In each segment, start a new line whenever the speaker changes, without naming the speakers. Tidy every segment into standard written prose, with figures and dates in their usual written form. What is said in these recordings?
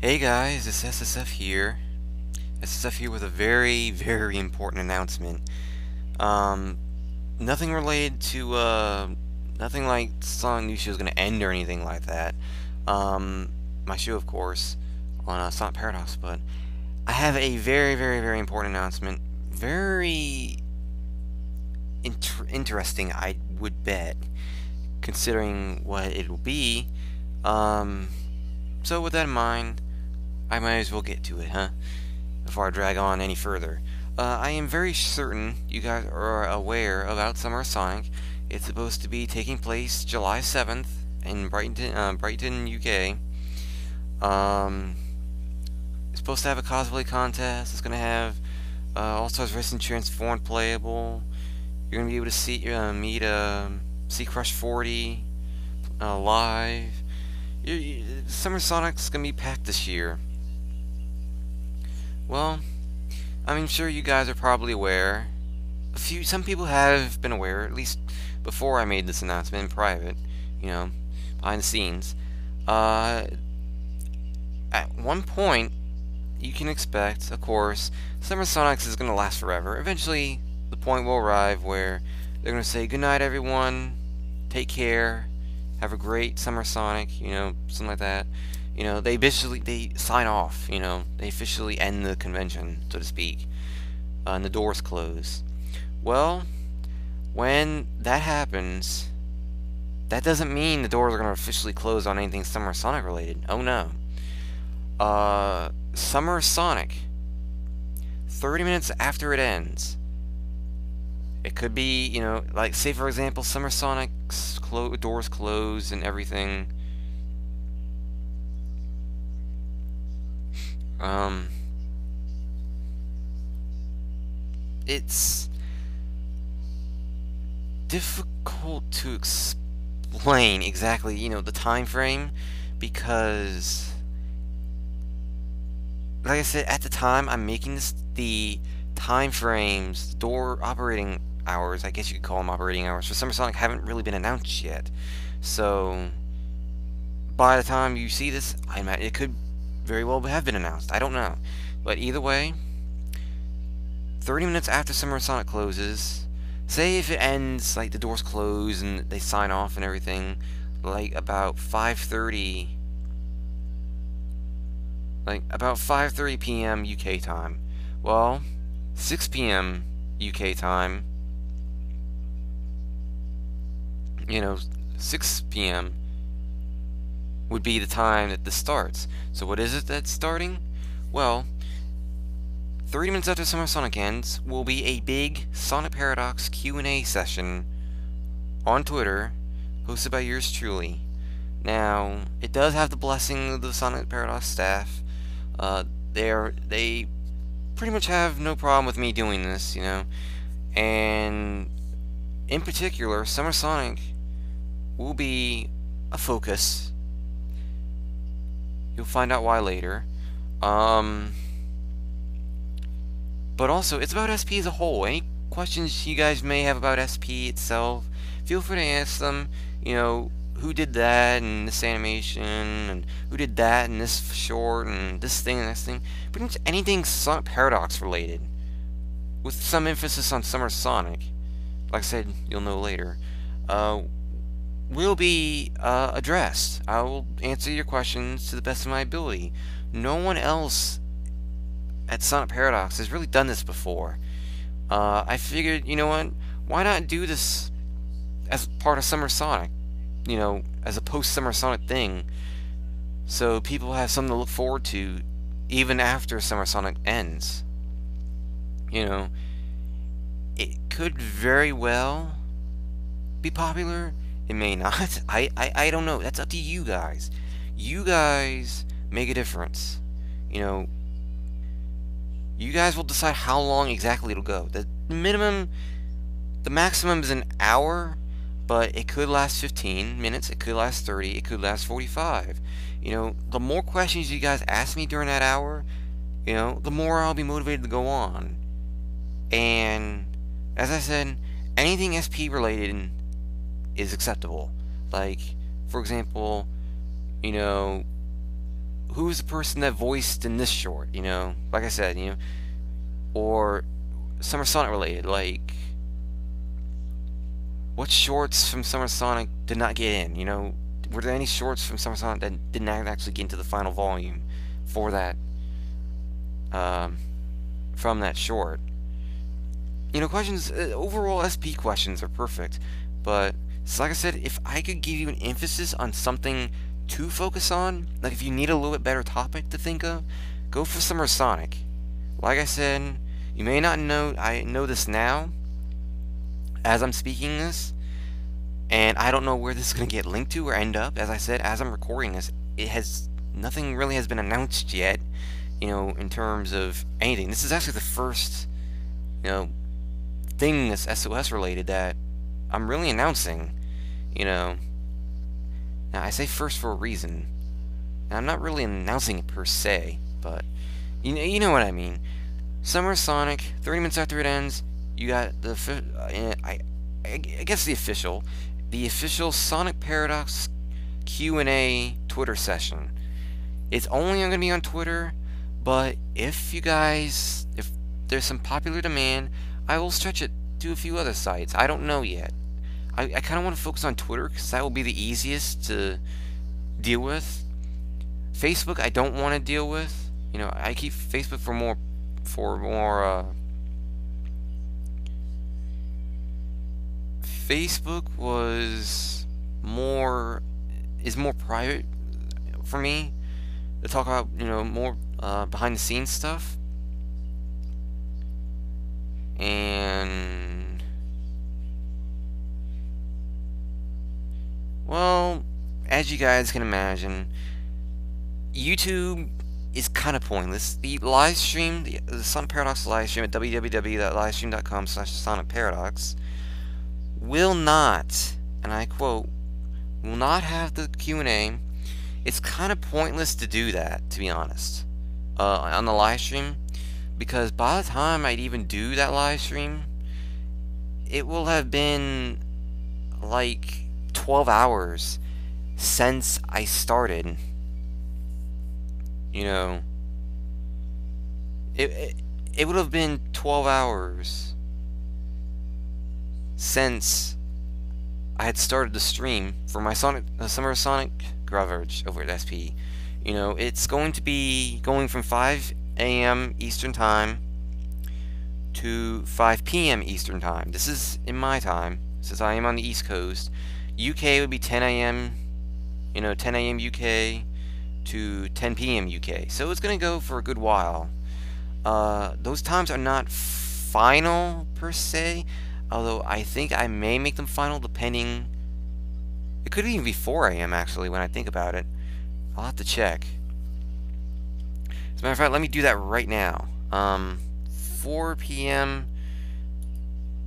Hey guys, it's SSF here. SSF here with a very, very important announcement. Um, Nothing related to, nothing like Sonic New Show is gonna end or anything like that. Um, my show, of course, on Sonic Paradox, but I have a very, very, very important announcement. Very interesting, I would bet, considering what it will be. Um, so with that in mind, I might as well get to it, huh? Before I drag on any further. I am very certain you guys are aware about Summer Sonic. It's supposed to be taking place July 7th in Brighton, UK. Um, it's supposed to have a cosplay contest. It's going to have All-Stars Racing Transformed playable. You're going to be able to meet Sea Crush 40 live. Summer Sonic's going to be packed this year. Well, I'm sure you guys are probably aware. Some people have been aware, at least before I made this announcement in private, behind the scenes. At one point, you can expect, of course, Summer Sonics is going to last forever. Eventually, the point will arrive where they're going to say, "Good night, everyone. Take care. Have a great Summer Sonic," something like that. They sign off, they officially end the convention, so to speak, and the doors close. Well, when that happens, that doesn't mean the doors are going to officially close on anything Summer Sonic related. Oh no. Summer Sonic, 30 minutes after it ends, it could be, like, say for example, Summer Sonic's doors close and everything. It's difficult to explain exactly, the time frame, because, like I said, at the time I'm making this, the time frames, door operating hours, I guess you could call them operating hours, for Summer Sonic haven't really been announced yet. So, by the time you see this, it could very well have been announced. I don't know. But either way, 30 minutes after Summer Sonic closes, say if it ends, like the doors close and they sign off and everything, like about 5:30 p.m. UK time. Well, 6 p.m. UK time, 6 p.m. would be the time that this starts. So what is it that's starting? Well, 30 minutes after Summer Sonic ends will be a big Sonic Paradox Q&A session on Twitter, hosted by yours truly. Now, it does have the blessing of the Sonic Paradox staff. They pretty much have no problem with me doing this, and in particular, Summer Sonic will be a focus. You'll find out why later. But also, it's about SP as a whole. Any questions you guys may have about SP itself, feel free to ask them. Who did that in this animation, and who did that in this short, and this thing and this thing. Pretty much anything Sonic Paradox related, with some emphasis on Summer Sonic. Like I said, you'll know later. Will be addressed. I will answer your questions to the best of my ability. No one else at Sonic Paradox has really done this before. I figured, you know what? Why not do this as part of Summer Sonic? As a post-Summer Sonic thing, so people have something to look forward to even after Summer Sonic ends. It could very well be popular. It may not. I don't know. That's up to you guys. You guys make a difference. You guys will decide how long exactly it'll go. The maximum is an hour, but it could last 15 minutes, it could last 30, it could last 45. The more questions you guys ask me during that hour, the more I'll be motivated to go on. And, as I said, anything SP related is acceptable. Like, for example, who's the person that voiced in this short, like I said, or Summer Sonic related, like, what shorts from Summer Sonic did not get in, were there any shorts from Summer Sonic that did not actually get into the final volume for that, from that short? Questions, overall SP questions are perfect, but, so like I said, if I could give you an emphasis on something to focus on, like if you need a little bit better topic to think of, go for Summer Sonic. Like I said, you may not know, I know this now, as I'm speaking this, and I don't know where this is going to get linked to or end up. As I said, as I'm recording this, nothing really has been announced yet, in terms of anything. This is actually the first, thing that's SOS related that I'm really announcing, Now, I say first for a reason. Now, I'm not really announcing it per se, but you know what I mean. Summer Sonic, 30 minutes after it ends, you got I guess the official Sonic Paradox Q&A Twitter session. It's only going to be on Twitter, but if there's some popular demand, I will stretch it to a few other sites. I don't know yet. I kind of want to focus on Twitter because that will be the easiest to deal with. Facebook, I don't want to deal with. I keep Facebook for more. Facebook is more private for me to talk about. More behind the scenes stuff. And well, as you guys can imagine, YouTube is kind of pointless. The live stream, the Sonic Paradox live stream at www.livestream.com/SonicParadox will not, and I quote, will not have the Q&A. It's kind of pointless to do that, to be honest, on the live stream, because by the time I'd even do that live stream, it will have been like 12 hours since I started. It would have been 12 hours since I had started the stream for my Summer Sonic coverage over at SP. It's going to be going from 5 a.m. Eastern Time to 5 p.m. Eastern Time. This is in my time, since I am on the East Coast. UK would be 10 a.m., 10 a.m. UK to 10 p.m. UK. So it's going to go for a good while. Those times are not final per se, although I think I may make them final depending. It could even be 4 a.m. actually when I think about it. I'll have to check. As a matter of fact, let me do that right now. 4 p.m.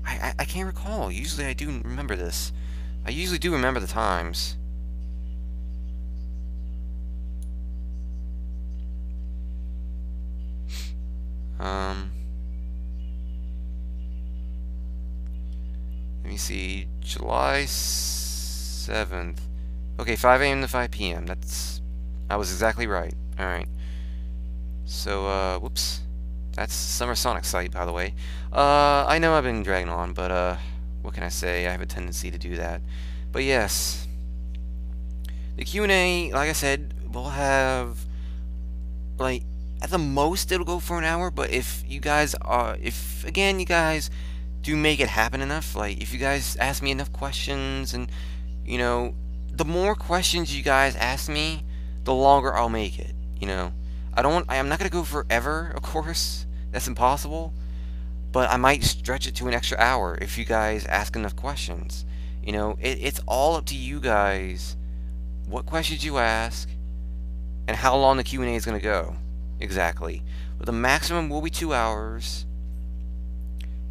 I can't recall. Usually I do remember this. I usually do remember the times. Let me see. July 7th. Okay, 5 a.m. to 5 p.m. I was exactly right. Alright. So, whoops. That's Summer Sonic site, by the way. I know I've been dragging on, but, what can I say? I have a tendency to do that. But yes. The Q&A, like I said, will have, like, at the most it'll go for an hour, but if you guys do make it happen enough, like, if you guys ask me enough questions, and, the more questions you guys ask me, the longer I'll make it, I'm not going to go forever, of course. That's impossible. But I might stretch it to an extra hour if you guys ask enough questions. It's all up to you guys what questions you ask and how long the Q&A is going to go. Exactly. But the maximum will be 2 hours.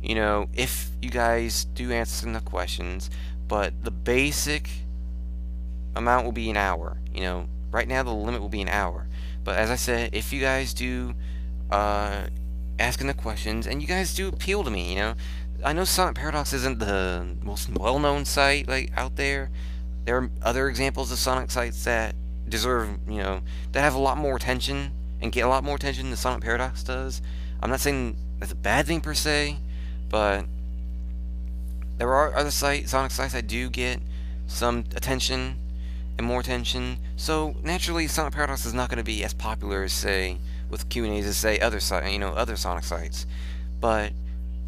If you guys do answer enough questions. But the basic amount will be an hour. Right now the limit will be an hour. But as I said, if you guys do ask enough questions, and you guys do appeal to me, I know Sonic Paradox isn't the most well-known site, like, out there. There are other examples of Sonic sites that deserve, that have a lot more attention and get a lot more attention than Sonic Paradox does. I'm not saying that's a bad thing per se, but there are other Sonic sites that do get some attention and more attention. So naturally, Sonic Paradox is not going to be as popular as, say, with Q&As as, say, other Sonic sites. But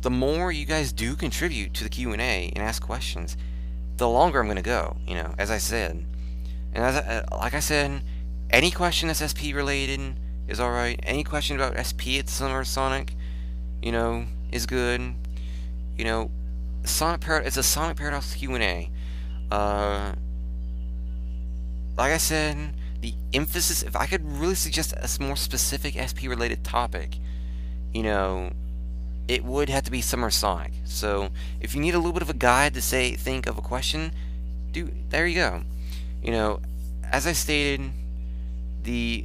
the more you guys do contribute to the Q&A and ask questions, the longer I'm going to go. As I said, and like I said, any question that's SP related is all right. Any question about SP at Summer Sonic, is good. It's a Sonic Paradox Q&A. Like I said, the emphasis, if I could really suggest a more specific SP related topic, it would have to be Summer Sonic. So if you need a little bit of a guide to think of a question, there you go. As I stated, the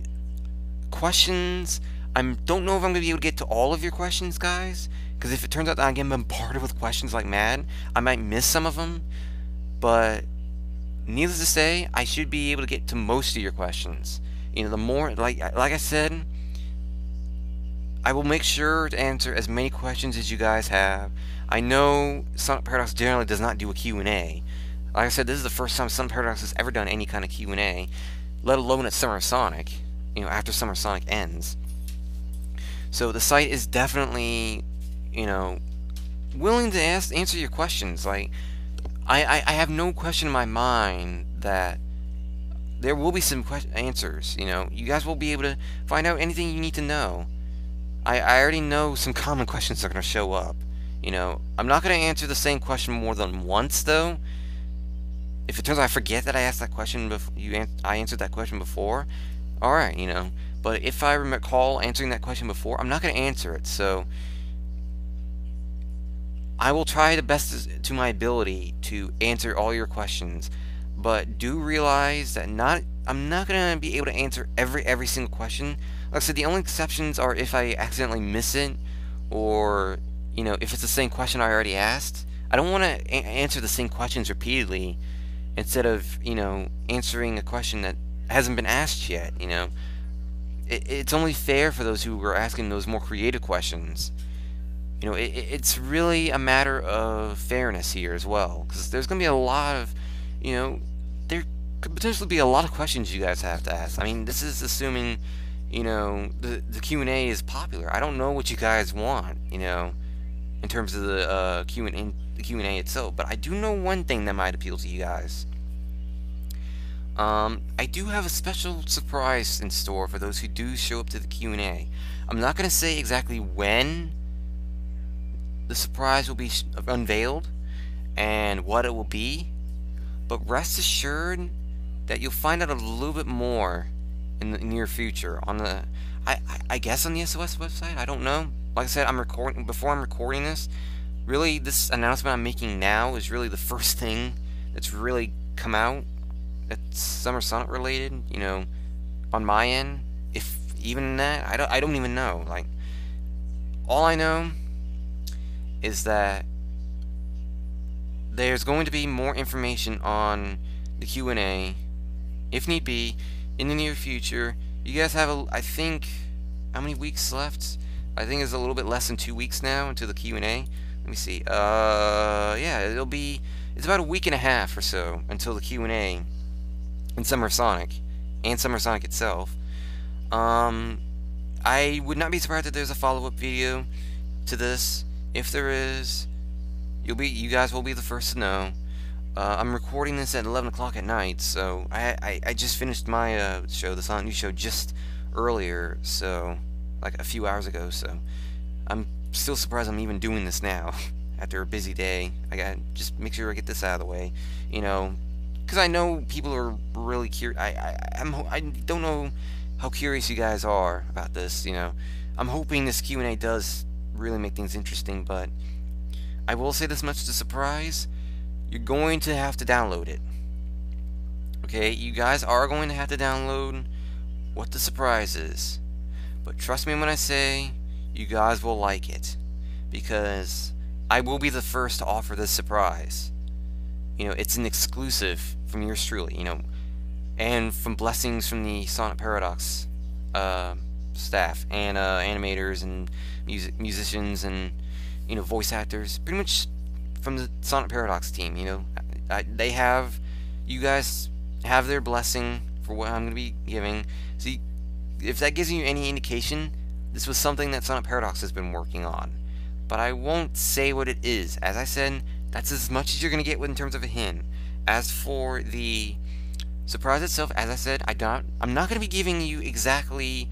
questions, I don't know if I'm going to be able to get to all of your questions, guys, because if it turns out that I get bombarded with questions like mad, I might miss some of them, but needless to say, I should be able to get to most of your questions. The more, like I said, I will make sure to answer as many questions as you guys have. I know Sonic Paradox generally does not do a Q&A. Like I said, this is the first time Sonic Paradox has ever done any kind of Q&A, let alone at Summer Sonic, after Summer Sonic ends. So the site is definitely, willing to answer your questions. Like, I have no question in my mind that there will be some answers. You guys will be able to find out anything you need to know. I already know some common questions are going to show up. I'm not going to answer the same question more than once, though. If it turns out I forget that I asked that question I answered that question before, alright, But if I recall answering that question before, I'm not going to answer it. So I will try the best to my ability to answer all your questions, but do realize that I'm not going to be able to answer every single question. Like I said, the only exceptions are if I accidentally miss it, or if it's the same question I already asked. I don't want to answer the same questions repeatedly instead of answering a question that hasn't been asked yet. It's only fair for those who are asking those more creative questions. It's really a matter of fairness here as well, because there's going to be a lot of, there could potentially be a lot of questions you guys have to ask. I mean, this is assuming, the Q&A is popular. I don't know what you guys want, in terms of the Q&A itself, but I do know one thing that might appeal to you guys. I do have a special surprise in store for those who do show up to the Q&A. I'm not going to say exactly when the surprise will be unveiled and what it will be, but rest assured that you'll find out a little bit more in the near future on the, I guess on the SOS website. I don't know. Like I said, before I'm recording this, really this announcement I'm making now is really the first thing that's really come out that's Summer Sonic related, on my end. If even that, I don't even know. Like, all I know is that there's going to be more information on the Q&A, if need be, in the near future. You guys have I think, how many weeks left? I think it's a little bit less than 2 weeks now until the Q&A. Let me see. Yeah, it's about a week and a half or so until the Q&A in Summer Sonic and Summer Sonic itself. I would not be surprised if there's a follow-up video to this. If there is, you guys will be the first to know. I'm recording this at 11 o'clock at night, so I just finished my show, the Sonic News Show, just earlier, so like a few hours ago. So I'm still surprised I'm even doing this now after a busy day. I gotta just make sure I get this out of the way, because I know people are really curious. I don't know how curious you guys are about this. I'm hoping this Q&A does really make things interesting, but I will say this much to surprise: you're going to have to download it. Okay, you guys are going to have to download what the surprise is, but trust me when I say you guys will like it, because I will be the first to offer this surprise. It's an exclusive from yours truly. and from blessings from the Sonic Paradox staff and animators and musicians and voice actors, pretty much from the Sonic Paradox team. They have, you guys have their blessing for what I'm going to be giving. See, if that gives you any indication, this was something that Sonic Paradox has been working on. But I won't say what it is. As I said, that's as much as you're going to get in terms of a hint. As for the surprise itself, as I said, I'm not going to be giving you exactly.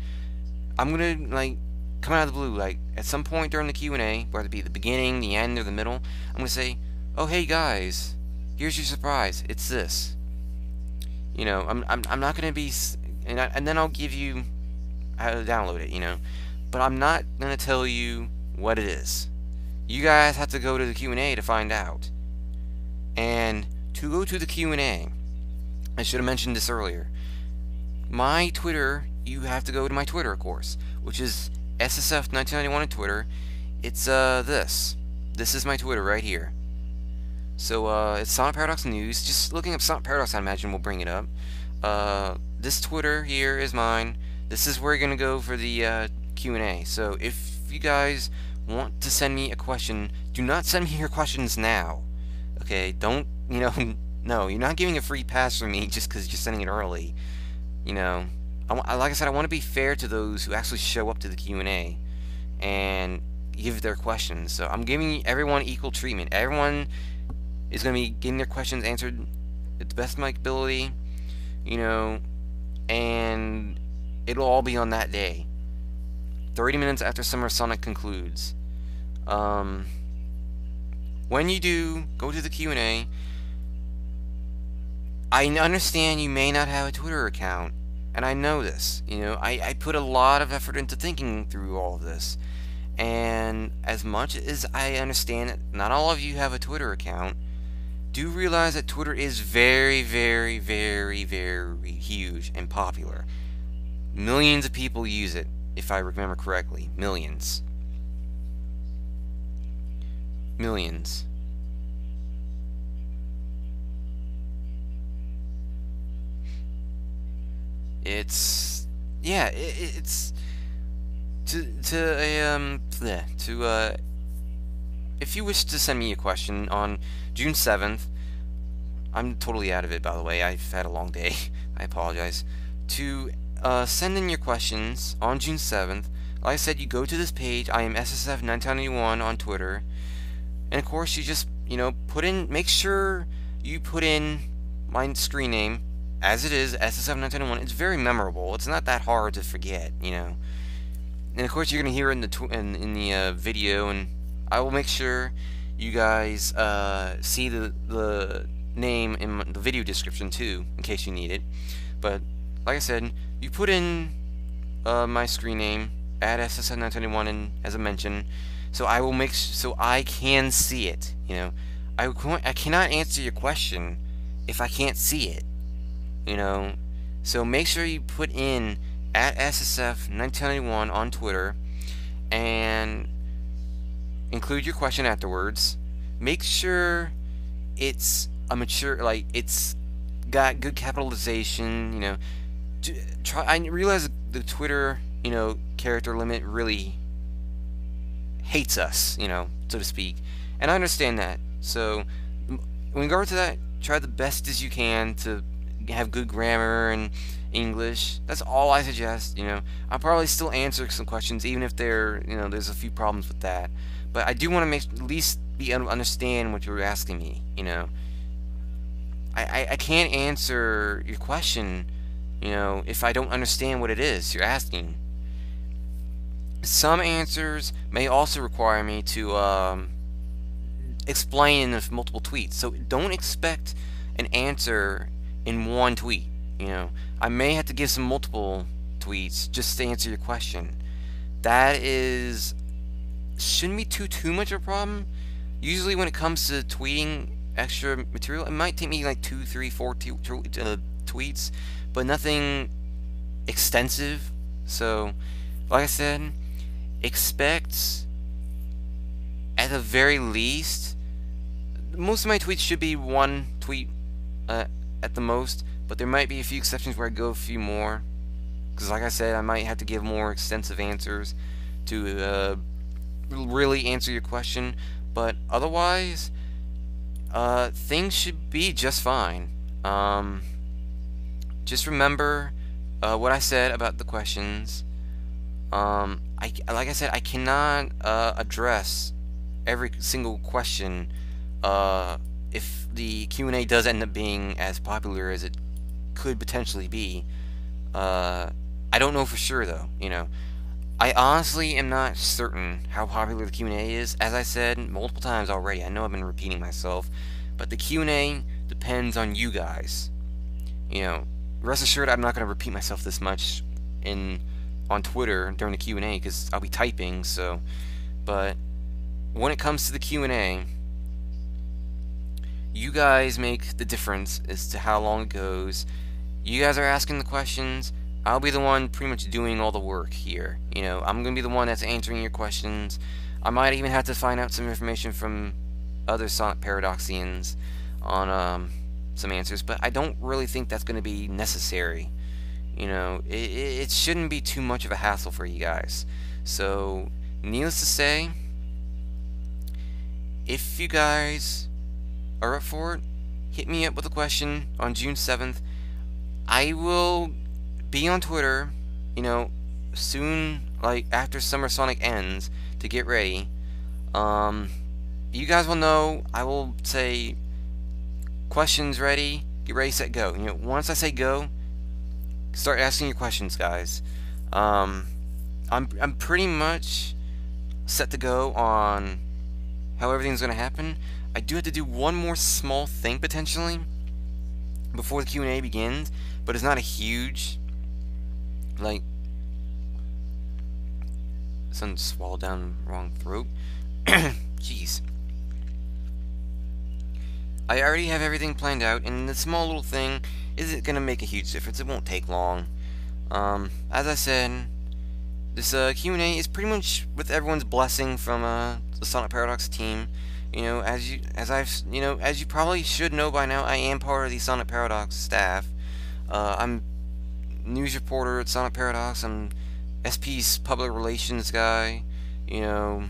I'm going to come out of the blue, at some point during the Q&A, whether it be the beginning, the end, or the middle. I'm going to say, "Oh, hey guys, here's your surprise. It's this." I'm not going to be, and then I'll give you how to download it. But I'm not going to tell you what it is. You guys have to go to the Q&A to find out. And to go to the Q&A, I should have mentioned this earlier. My Twitter, you have to go to my Twitter, of course, which is SSF1991 on Twitter. It's this. This is my Twitter right here. So it's Sonic Paradox News. Just looking up Sonic Paradox, I imagine, will bring it up. This Twitter here is mine. This is where you're gonna go for the Q&A. So if you guys want to send me a question, do not send me your questions now. Okay, don't, no, you're not giving a free pass for me just because you're sending it early. Like I said, I want to be fair to those who actually show up to the Q&A and give their questions. So I'm giving everyone equal treatment. Everyone is going to be getting their questions answered at the best of my ability, and it'll all be on that day. 30 minutes after Summer Sonic concludes. When you do go to the Q&A, I understand you may not have a Twitter account, and I know this. I put a lot of effort into thinking through all of this, and as much as I understand that not all of you have a Twitter account, do realize that Twitter is very, very, very, very huge and popular. Millions of people use it, if I remember correctly. Millions. Millions. It's if you wish to send me a question on June 7th, I'm totally out of it, by the way. I've had a long day. I apologize. To send in your questions on June 7th, like I said, you go to this page. I am SSF1991 on Twitter, and of course, you just make sure you put in my screen name as it is, SSF1991. It's very memorable. It's not that hard to forget, And of course, you're gonna hear it in the video, and I will make sure you guys see the name in the video description too, in case you need it. But like I said, you put in my screen name at SSF1991, and as I mentioned, so I will so I can see it. I cannot answer your question if I can't see it. So make sure you put in at SSF1991 on Twitter and include your question afterwards. Make sure it's a mature, it's got good capitalization. I realize the Twitter character limit really hates us, so to speak, and I understand that. So in regard to that, try the best as you can to have good grammar and English. That's all I suggest. I'll probably still answer some questions, even if there's a few problems with that. But I do want to at least be able to understand what you're asking me. I can't answer your question, if I don't understand what it is you're asking. Some answers may also require me to explain in multiple tweets. So don't expect an answer in one tweet. I may have to give some multiple tweets just to answer your question. That shouldn't be too much of a problem. Usually when it comes to tweeting extra material, it might take me like 2, 3, 4 tweets, but nothing extensive. So like I said, expect at the very least, most of my tweets should be one tweet at the most, but there might be a few exceptions where I go a few more, because like I said, I might have to give more extensive answers to really answer your question. But otherwise, things should be just fine. Just remember what I said about the questions. Like I said, I cannot address every single question if the Q&A does end up being as popular as it could potentially be. I don't know for sure though, you know. I honestly am not certain how popular the Q&A is. As I said multiple times already, I know I've been repeating myself, but the Q&A depends on you guys. You know, rest assured I'm not going to repeat myself this much on Twitter during the Q&A because I'll be typing, so. But when it comes to the Q&A, you guys make the difference as to how long it goes. You guys are asking the questions. I'll be the one pretty much doing all the work here. You know, I'm going to be the one that's answering your questions. I might even have to find out some information from other Sonic Paradoxians on some answers, but I don't really think that's going to be necessary. You know, it shouldn't be too much of a hassle for you guys. So, needless to say, if you guys are up for it, hit me up with a question on June 7th. I will be on Twitter, you know, soon, like after Summer Sonic ends, to get ready. You guys will know. I will say, questions ready, get ready, set, go. You know, once I say go, start asking your questions, guys. I'm pretty much set to go on how everything's gonna happen. I do have to do one more small thing potentially before the Q&A begins, but it's not a huge, like, something swallowed down the wrong throat. Jeez. I already have everything planned out, and the small little thing isn't gonna make a huge difference. It won't take long. As I said, this Q&A is pretty much with everyone's blessing from the Sonic Paradox team. You know, as you probably should know by now, I am part of the Sonic Paradox staff. I'm news reporter at Sonic Paradox. I'm SP's public relations guy. You know,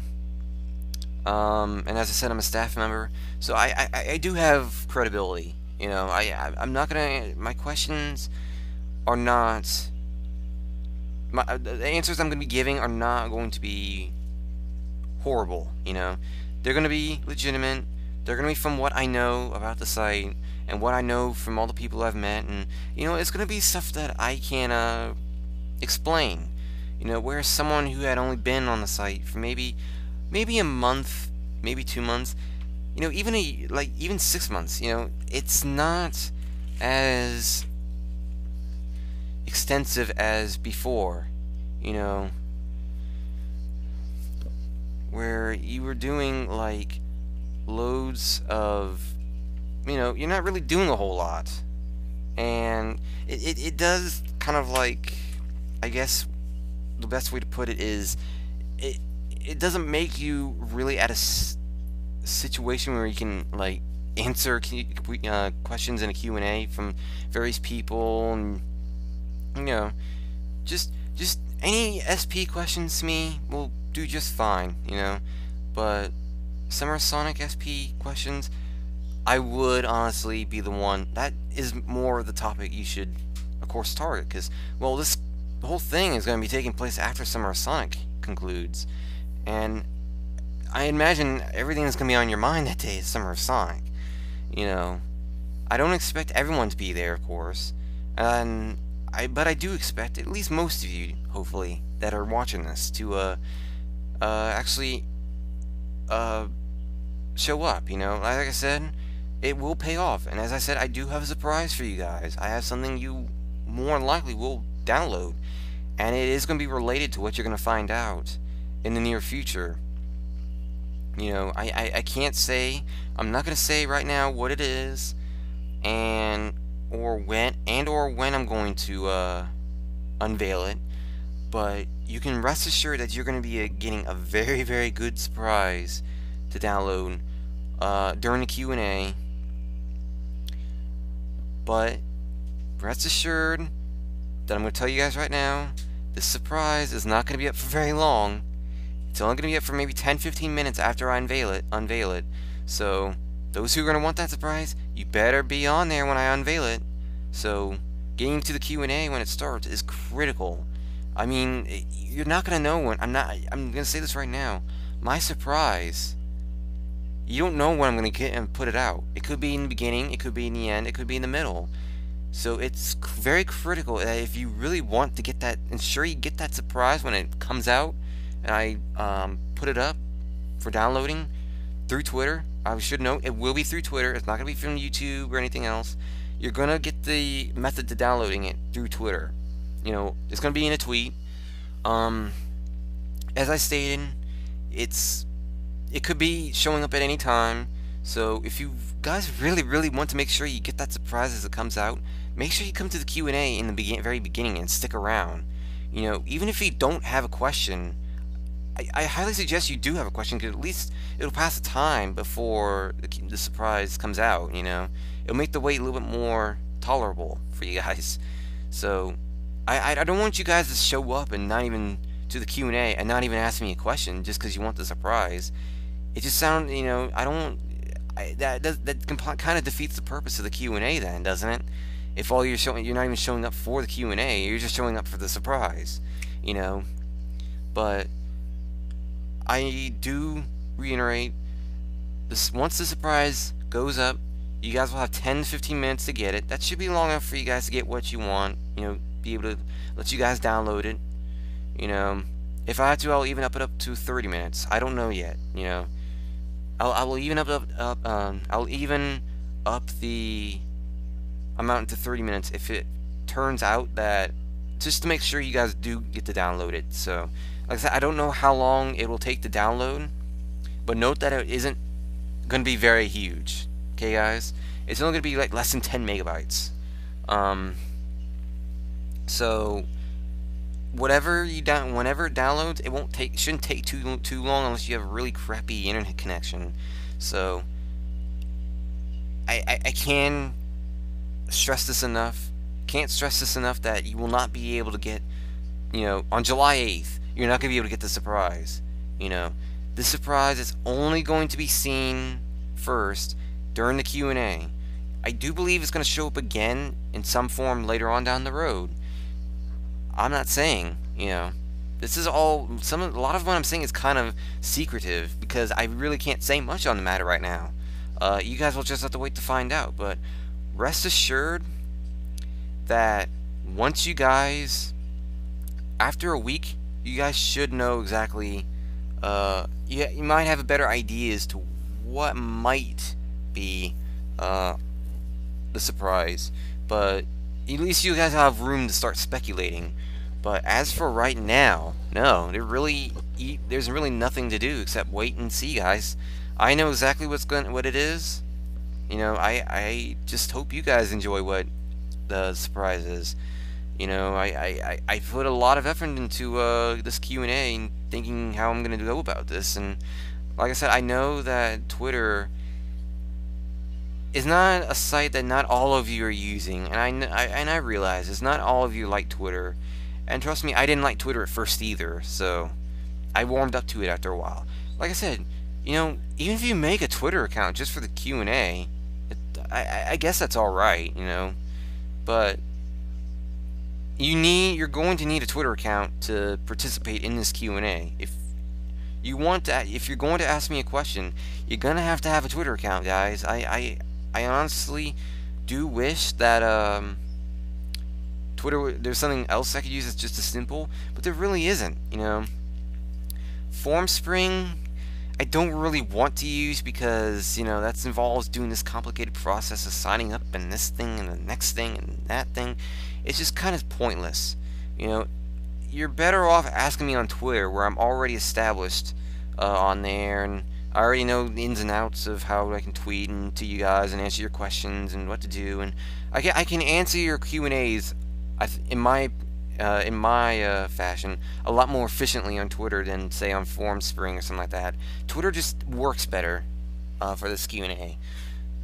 and as I said, I'm a staff member, so I do have credibility. You know, I'm not gonna. My questions are not. The answers I'm gonna be giving are not going to be horrible. You know, they're gonna be legitimate. They're gonna be from what I know about the site and what I know from all the people I've met, and you know, it's gonna be stuff that I can explain. You know, whereas someone who had only been on the site for maybe a month, maybe 2 months, you know, even 6 months, you know, it's not as extensive as before, you know, where you were doing like loads of, you know, you're not really doing a whole lot, and it does kind of, like, I guess the best way to put it is it doesn't make you really at a situation where you can, like, answer questions in a Q&A from various people, and you know, just any SP questions to me will do just fine, you know. But Summer Sonic SP questions, I would honestly be the one that is more of the topic you should, of course, target, because, well, the whole thing is going to be taking place after Summer Sonic concludes, and I imagine everything that's going to be on your mind that day is Summer of Sonic. You know, I don't expect everyone to be there, of course, but I do expect at least most of you, hopefully, that are watching this to actually show up. You know, like I said, it will pay off, and as I said, I do have a surprise for you guys. I have something you more than likely will download, and it is going to be related to what you're going to find out in the near future. You know, I can't say, I'm not going to say right now what it is, or when I'm going to unveil it, but you can rest assured that you're going to be getting a very, very good surprise to download during the Q&A. But rest assured that I'm going to tell you guys right now, this surprise is not going to be up for very long. It's only going to be up for maybe 10-15 minutes after I unveil it. So those who are going to want that surprise, you better be on there when I unveil it. So getting to the Q&A when it starts is critical. I mean, you're not going to know when. I'm going to say this right now. My surprise, you don't know when I'm going to get and put it out. It could be in the beginning, it could be in the end, it could be in the middle. So it's very critical that if you really want to get that, ensure you get that surprise when it comes out, and I put it up for downloading through Twitter. I should note it will be through Twitter. It's not going to be from YouTube or anything else. You're going to get the method to downloading it through Twitter. You know, it's going to be in a tweet. As I stated, it could be showing up at any time. So if you guys really want to make sure you get that surprise as it comes out, make sure you come to the Q&A in the very beginning and stick around. You know, even if you don't have a question, I highly suggest you do have a question, because at least it'll pass the time before the surprise comes out. You know, it'll make the wait a little bit more tolerable for you guys. So I don't want you guys to show up and not even to the Q&A and not even ask me a question just because you want the surprise. It just sounds, you know, that kind of defeats the purpose of the Q&A then, doesn't it? If all you're not even showing up for the Q&A, you're just showing up for the surprise, you know. But I do reiterate this: once the surprise goes up, you guys will have 10-15 minutes to get it. That should be long enough for you guys to get what you want, you know, be able to let you guys download it. You know, if I have to, I'll even up it up to 30 minutes. I don't know yet, you know. I will even I'll even up the amount to 30 minutes if it turns out that, just to make sure you guys do get to download it. So, like I said, I don't know how long it will take to download, but note that it isn't going to be very huge. Okay, guys, it's only going to be like less than 10 megabytes. So whenever it downloads, it shouldn't take too long unless you have a really crappy internet connection. So I can stress this enough. Can't stress this enough that you will not be able to get, you know, on July 8th, you're not going to be able to get the surprise. You know, this surprise is only going to be seen first during the Q&A. I do believe it's going to show up again in some form later on down the road. I'm not saying, you know, this is all, a lot of what I'm saying is kind of secretive because I really can't say much on the matter right now. You guys will just have to wait to find out, but rest assured that once you guys, after a week, you guys should know exactly, you might have a better idea as to what might be the surprise, but at least you guys have room to start speculating. But as for right now, no, there's really nothing to do except wait and see, guys. I know exactly what it is. You know, I just hope you guys enjoy what the surprise is. You know, I put a lot of effort into this Q&A and thinking how I'm gonna go about this, and like I said, I know that Twitter is not a site that not all of you are using, and I realize it's not all of you like Twitter, and trust me, I didn't like Twitter at first either, so I warmed up to it after a while. Like I said, you know, even if you make a Twitter account just for the Q&A, I guess that's alright, you know, but you're going to need a Twitter account to participate in this Q&A. If you're going to ask me a question, you're gonna have to have a Twitter account, guys. I honestly do wish that Twitter, there's something else I could use that's just as simple, but there really isn't, you know. Formspring, I don't really want to use because, you know, that involves doing this complicated process of signing up and this thing and the next thing and that thing. It's just kind of pointless, you know. You're better off asking me on Twitter, where I'm already established on there, and I already know the ins and outs of how I can tweet and to you guys and answer your questions and what to do, and I can answer your Q&As in my fashion a lot more efficiently on Twitter than say on Formspring or something like that. Twitter just works better for this Q&A.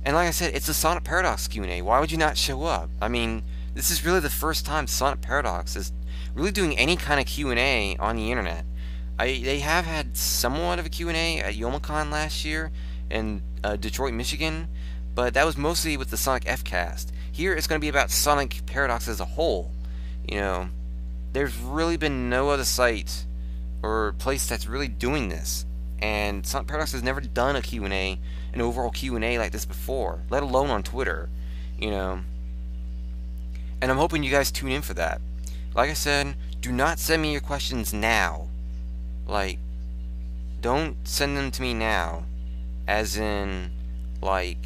And like I said, it's a Sonic Paradox Q&A. Why would you not show up? I mean, this is really the first time Sonic Paradox is really doing any kind of Q&A on the internet. They have had somewhat of a Q&A at Youmacon last year in Detroit, Michigan, but that was mostly with the Sonic FCast. Here it's going to be about Sonic Paradox as a whole. You know, there's really been no other site or place that's really doing this, and Sonic Paradox has never done a Q&A, an overall Q&A like this before, let alone on Twitter. You know, and I'm hoping you guys tune in for that. Like I said, do not send me your questions now. Like, don't send them to me now, as in, like,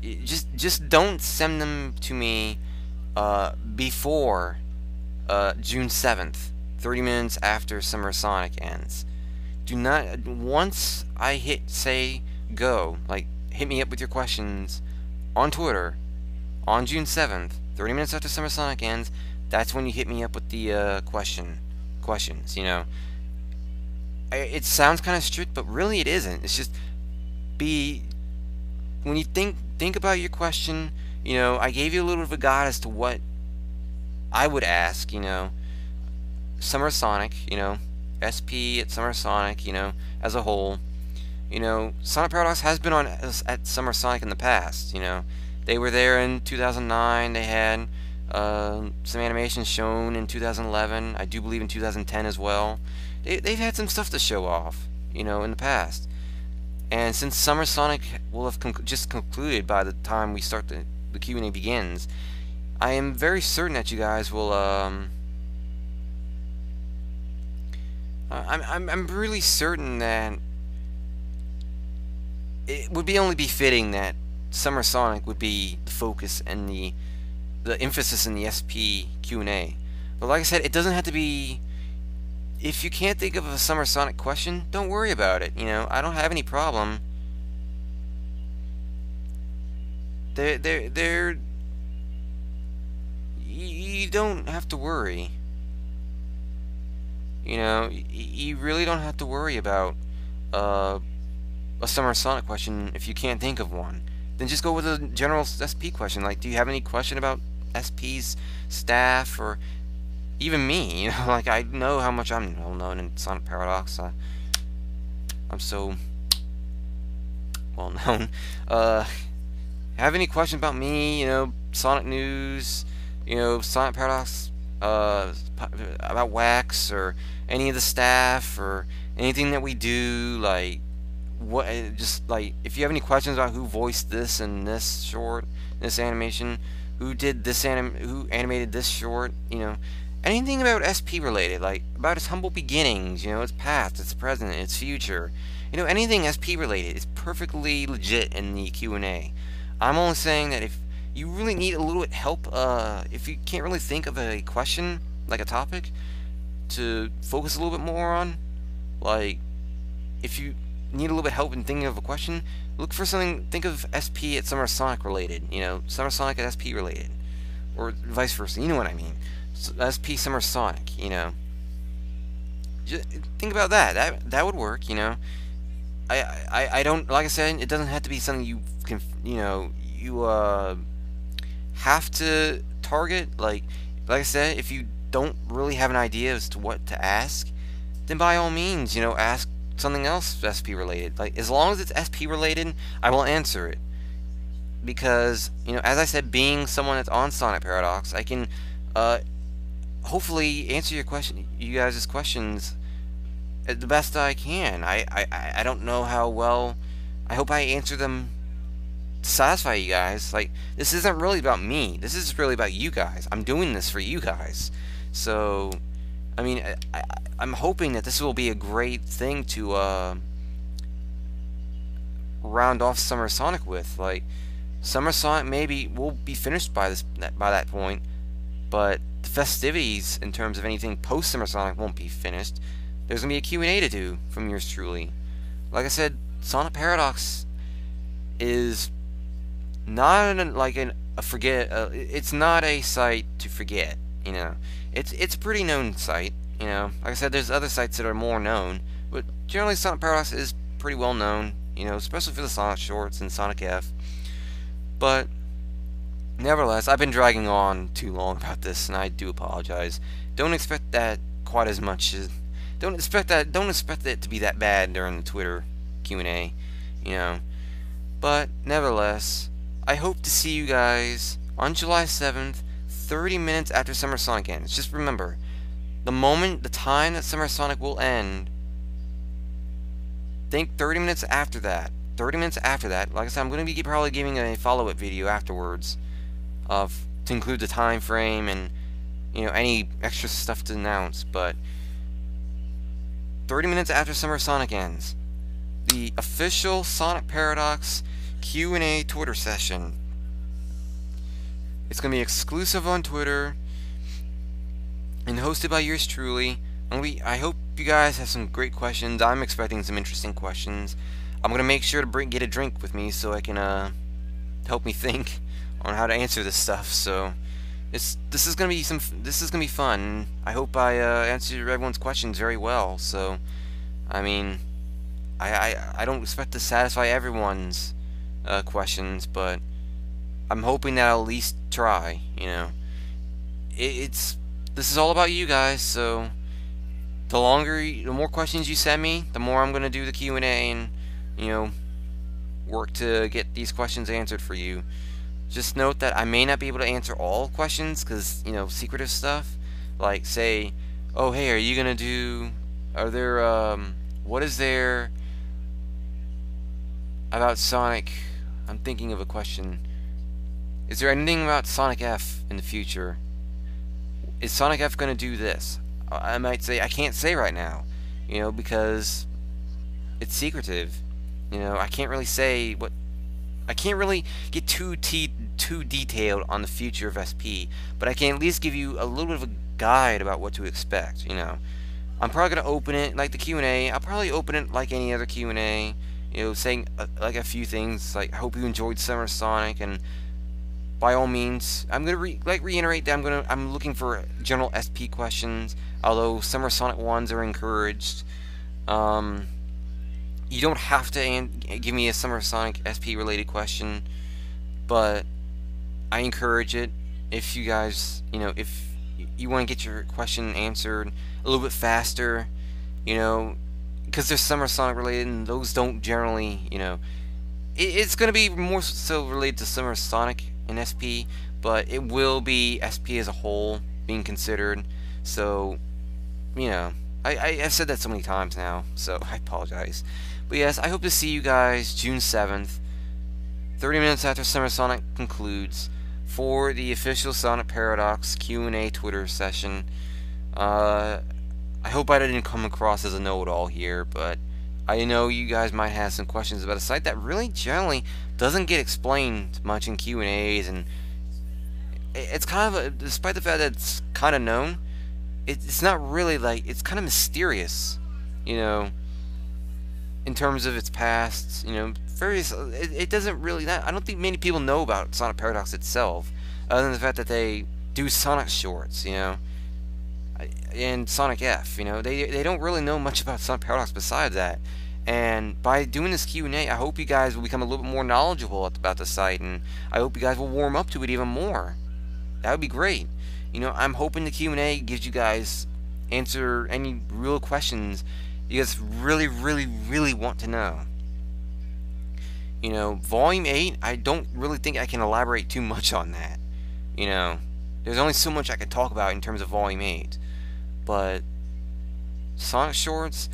just don't send them to me before June 7th, 30 minutes after Summer Sonic ends. Do not, once I hit say go, like, hit me up with your questions on Twitter on June 7th, 30 minutes after Summer Sonic ends. That's when you hit me up with the questions. You know, it sounds kind of strict, but really it isn't. It's just when you think about your question. You know, I gave you a little bit of a guide as to what I would ask. You know, Summer Sonic. You know, SP at Summer Sonic. You know, as a whole. You know, Sonic Paradox has been on at Summer Sonic in the past. You know, they were there in 2009. They had some animations shown in 2011. I do believe in 2010 as well. They've had some stuff to show off, you know, in the past. And since Summer Sonic will have just concluded by the time we start the Q&A begins, I am very certain that you guys will. I'm really certain that it would be only be fitting that Summer Sonic would be the focus and the emphasis in the SP Q&A. But like I said, it doesn't have to be. If you can't think of a Summer Sonic question, don't worry about it. You know, I don't have any problem. You don't have to worry. You know, you really don't have to worry about a Summer Sonic question if you can't think of one. Then just go with a general SP question. Like, do you have any question about SP's staff or even me? You know, like, I know how much I'm well known in Sonic Paradox. I'm so well known. Have any questions about me? You know, Sonic news. You know, Sonic Paradox. About Wax or any of the staff or anything that we do. Like, what? Just like, if you have any questions about who voiced this in this short, this animation, who did this who animated this short. You know. Anything about SP related, like about its humble beginnings, you know, its past, its present, its future. You know, anything SP related is perfectly legit in the Q&A. I'm only saying that if you really need a little bit help, if you can't really think of a question, like a topic, to focus a little bit more on, like, if you need a little bit help in thinking of a question, look for something, think of SP at Summer Sonic related, you know, Summer Sonic at SP related, or vice versa, you know what I mean. SP Summer Sonic, you know. Just think about that. That would work, you know. I don't, like I said, it doesn't have to be something you can, you know, you have to target. Like I said, if you don't really have an idea as to what to ask, then by all means, you know, ask something else SP related. Like, as long as it's SP related, I will answer it. Because, you know, as I said, being someone that's on Sonic Paradox, I can hopefully answer your question, you guys' questions, the best I can. I don't know how well. I hope I answer them to satisfy you guys. Like, this isn't really about me. This is really about you guys. I'm doing this for you guys. So, I mean, I'm hoping that this will be a great thing to round off Summer Sonic with. Like, Summer Sonic maybe will be finished by that point, but the festivities in terms of anything post Summer Sonic won't be finished. There's gonna be a Q&A to do from yours truly. Like I said, Sonic Paradox is not it's not a site to forget. You know, it's a pretty known site. You know, like I said, there's other sites that are more known, but generally Sonic Paradox is pretty well known. You know, especially for the Sonic shorts and Sonic F. But Nevertheless, I've been dragging on too long about this, and I do apologize. Don't expect that quite as much as don't expect it to be that bad during the Twitter Q&A, you know. But nevertheless, I hope to see you guys on July 7th, 30 minutes after Summer Sonic ends. Just remember, the time that Summer Sonic will end, think 30 minutes after that. 30 minutes after that, like I said, I'm going to be probably giving a follow-up video afterwards to include the time frame and any extra stuff to announce. But 30 minutes after Summer Sonic ends, the official Sonic Paradox Q&A Twitter session. It's going to be exclusive on Twitter and hosted by yours truly. I hope you guys have some great questions. I'm expecting some interesting questions. I'm going to make sure to get a drink with me so I can help me think on how to answer this stuff. So this is going to be fun. I hope I answered everyone's questions very well. So I mean, I don't expect to satisfy everyone's questions, but I'm hoping that I'll at least try. This is all about you guys. So the more questions you send me, the more I'm gonna do the Q&A and work to get these questions answered for you. Just note that I may not be able to answer all questions because secretive stuff, like say, oh hey, what is there about Sonic? I'm thinking of a question. Is there anything about Sonic F in the future? Is Sonic F going to do this? I might say I can't say right now, because it's secretive. I can't really say what. I can't really get too detailed on the future of SP, but I can at least give you a little bit of a guide about what to expect. I'm probably going to open it like the Q&A. I'll probably open it like any other Q&A, saying like a few things like I hope you enjoyed Summer Sonic, and by all means, I'm going to reiterate that I'm looking for general SP questions, although Summer Sonic ones are encouraged. You don't have to give me a Summer Sonic SP related question, but I encourage it if you guys, if you want to get your question answered a little bit faster, because they're Summer Sonic related and those don't generally, it's going to be more so related to Summer Sonic and SP, but it will be SP as a whole being considered. So, I've said that so many times now, so I apologize. But yes, I hope to see you guys June 7th, 30 minutes after Summer Sonic concludes, for the official Sonic Paradox Q&A Twitter session. I hope I didn't come across as a know-it-all here, but I know you guys might have some questions about a site that really generally doesn't get explained much in Q&As, and it's kind of despite the fact that it's kind of known, it's not really it's kind of mysterious, in terms of its past, it doesn't really, I don't think many people know about Sonic Paradox itself, other than the fact that they do Sonic shorts, and Sonic F, they don't really know much about Sonic Paradox besides that. And by doing this Q&A, I hope you guys will become a little bit more knowledgeable about the site, and I hope you guys will warm up to it even more. That would be great. I'm hoping the Q&A gives you guys answer any real questions you guys really, really, really want to know. Volume 8, I don't really think I can elaborate too much on that. There's only so much I can talk about in terms of Volume 8. But Sonic Shorts,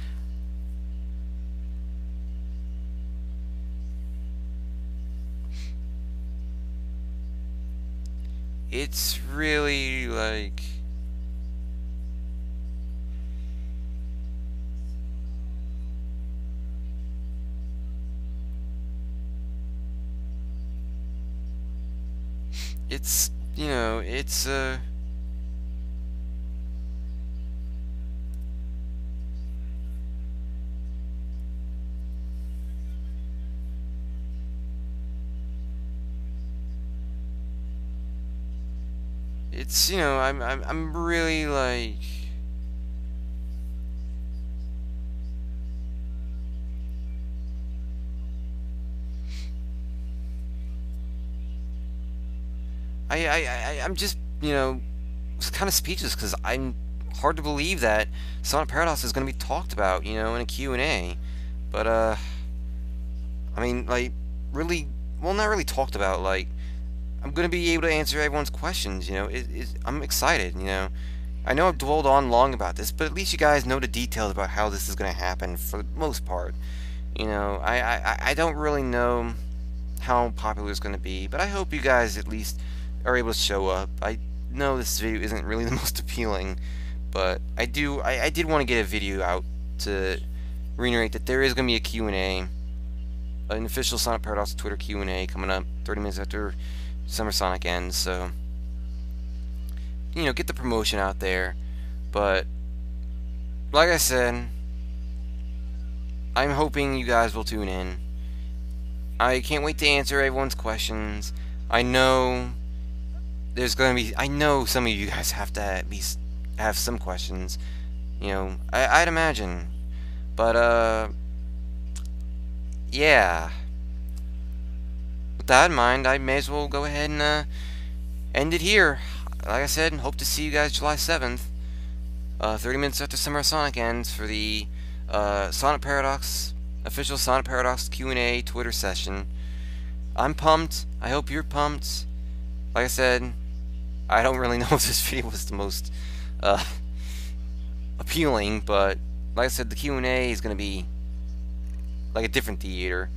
it's really it's I'm really I'm just, kind of speechless because I'm hard to believe that Sonic Paradox is going to be talked about, in a Q&A. But, I mean, like, really, well, not really talked about, like, I'm going to be able to answer everyone's questions, I'm excited, I know I've dwelled on long about this, but at least you guys know the details about how this is going to happen for the most part. I don't really know how popular it's going to be, but I hope you guys at least are able to show up. I know this video isn't really the most appealing, but I did want to get a video out to reiterate that there is going to be a Q&A, an official Sonic Paradox Twitter Q&A coming up 30 minutes after Summer Sonic ends, so get the promotion out there. But like I said, I'm hoping you guys will tune in. I can't wait to answer everyone's questions. I know there's going to be, I know some of you guys have to have some questions, I'd imagine. But yeah, with that in mind, I may as well go ahead and end it here. Like I said, hope to see you guys July 7th, 30 minutes after Summer Sonic ends, for the Sonic Paradox, official Sonic Paradox Q&A Twitter session. I'm pumped. I hope you're pumped. Like I said, I don't really know if this video was the most appealing, but like I said, the Q&A is going to be like a different theater.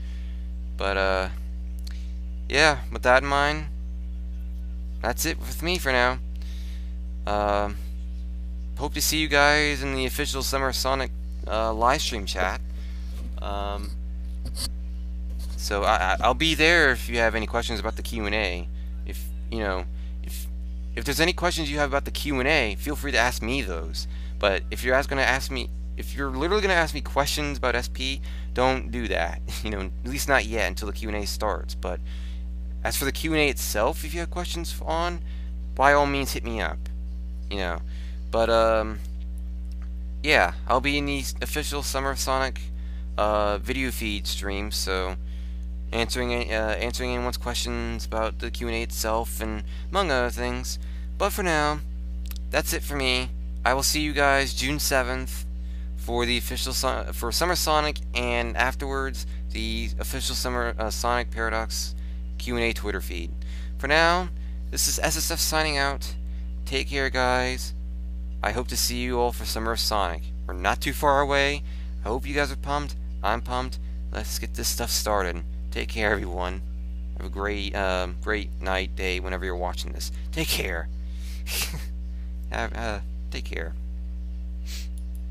But yeah, with that in mind, that's it with me for now. Hope to see you guys in the official Summer Sonic live stream chat. So I'll be there if you have any questions about the Q&A. If there's any questions you have about the Q&A, feel free to ask me those. But if you're literally gonna ask me questions about SP, don't do that. At least not yet until the Q&A starts. But as for the Q&A itself, if you have questions on, by all means hit me up. But yeah, I'll be in the official Summer Sonic video feed stream, so answering anyone's questions about the Q&A itself and among other things. But for now, that's it for me. I will see you guys June 7th for the official for Summer Sonic, and afterwards the official Summer Sonic Paradox Q&A Twitter feed. For now, this is SSF signing out. Take care, guys. I hope to see you all for Summer of Sonic. We're not too far away. I hope you guys are pumped. I'm pumped. Let's get this stuff started. Take care, everyone. Have a great night, day, whenever you're watching this. Take care. Take care.